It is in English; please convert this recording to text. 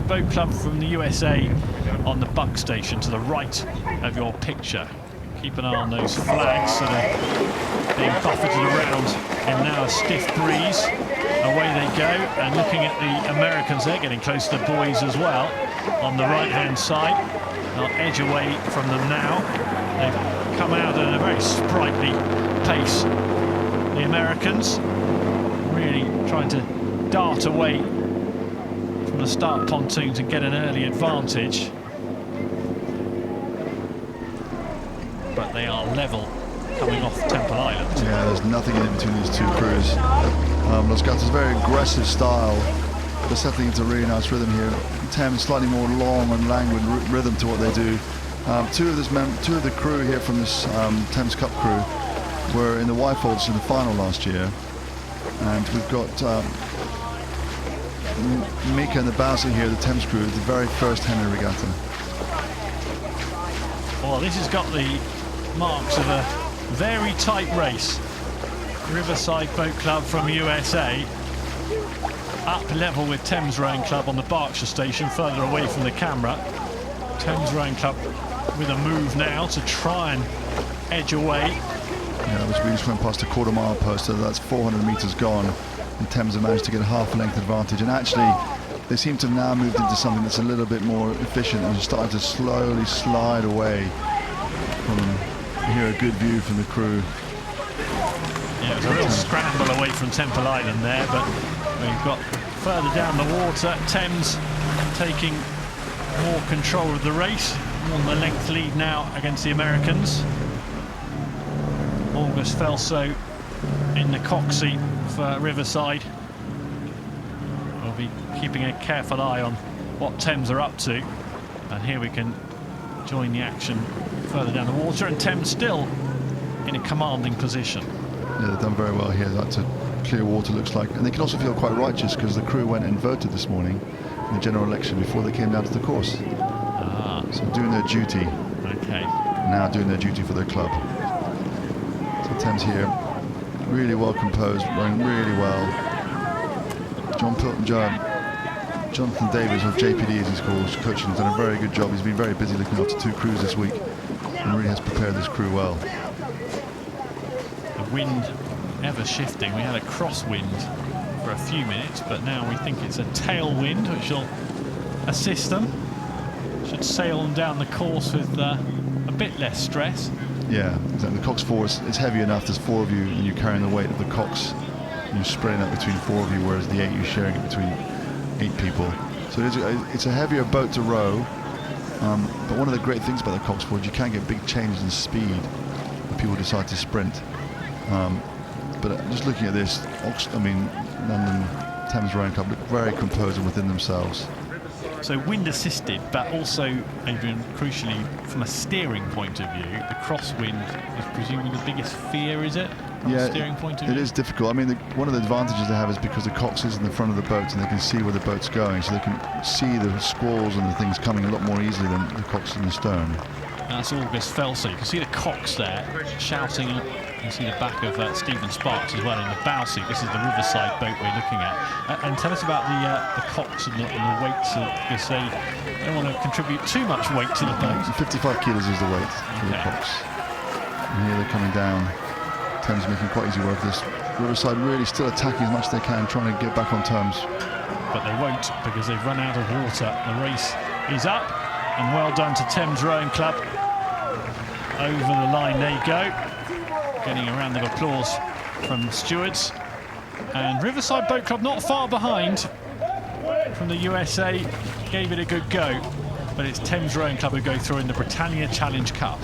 Riverside Boat Club from the USA on the buck station to the right of your picture. Keep an eye on those flags that are being buffeted around in now a stiff breeze. Away they go, and looking at the Americans, they're getting close to the buoys as well on the right-hand side. They'll edge away from them now. They've come out at a very sprightly pace. The Americans really trying to dart away from the start pontoons and get an early advantage. But they are level coming off Temple Island. Yeah, there's nothing in between these two crews. Los Gatos, very aggressive style. They're settling into a really nice rhythm here. Thames slightly more long and languid rhythm to what they do. Two of the crew here from this Thames Cup crew were in the Y-folds in the final last year. And we've got Mika and the Bowser here, the Thames crew, the very first Henley Regatta. Well, this has got the marks of a very tight race. Riverside Boat Club from USA up level with Thames Rowing Club on the Berkshire station, further away from the camera. Thames Rowing Club with a move now to try and edge away. Yeah, we just went past a quarter-mile post, so that's 400 metres gone, and Thames have managed to get a half-length advantage. And actually, they seem to have now moved into something that's a little bit more efficient and starting to slowly slide away from them. Here, a good view from the crew. Yeah, it was a real scramble away from Temple Island there, but we've got further down the water, Thames taking more control of the race, on the length lead now against the Americans. August Felso in the cock seat for Riverside. We'll be keeping a careful eye on what Thames are up to, and here we can join the action further down the water, and Thames still in a commanding position. Yeah, they've done very well here. That's a clear water, looks like. And they can also feel quite righteous because the crew went and voted this morning in the general election before they came down to the course. Ah. So doing their duty. Okay. Now doing their duty for their club. So Thames here, really well composed, running really well. Jonathan Davis, or JPD as he's called, coaching, has done a very good job. He's been very busy looking after two crews this week and really has prepared this crew well. The wind ever shifting. We had a crosswind for a few minutes, but now we think it's a tailwind which will assist them. Should sail them down the course with a bit less stress. Yeah, exactly. The cox four is heavy enough. There's four of you and you're carrying the weight of the cox. You're spreading that between four of you, whereas the eight you're sharing it between 8 people. So it's a heavier boat to row, but one of the great things about the cox four is you can get big changes in speed when people decide to sprint. But just looking at this, London Thames Rowing Club look very composed and within themselves. So wind assisted, but also, Adrian, crucially, from a steering point of view, the crosswind is presumably the biggest fear, is it? From a steering point of view? It is difficult. I mean, one of the advantages they have is because the cox is in the front of the boat and they can see where the boat's going, so they can see the squalls and the things coming a lot more easily than the cox in the stern. That's August Felso. You can see the cox there shouting. You can see the back of Stephen Sparks as well in the bow seat. This is the Riverside boat we're looking at. And tell us about the cox and the weights, because they don't want to contribute too much weight to the boat. 55 kilos is the weight for the cox. And here they're coming down. Thames making quite easy work of this. Riverside really still attacking as much as they can, trying to get back on terms. But they won't, because they've run out of water. The race is up, and well done to Thames Rowing Club. Over the line they go, getting a round of applause from the stewards. And Riverside Boat Club not far behind from the USA, gave it a good go. But it's Thames Rowing Club who go through in the Britannia Challenge Cup.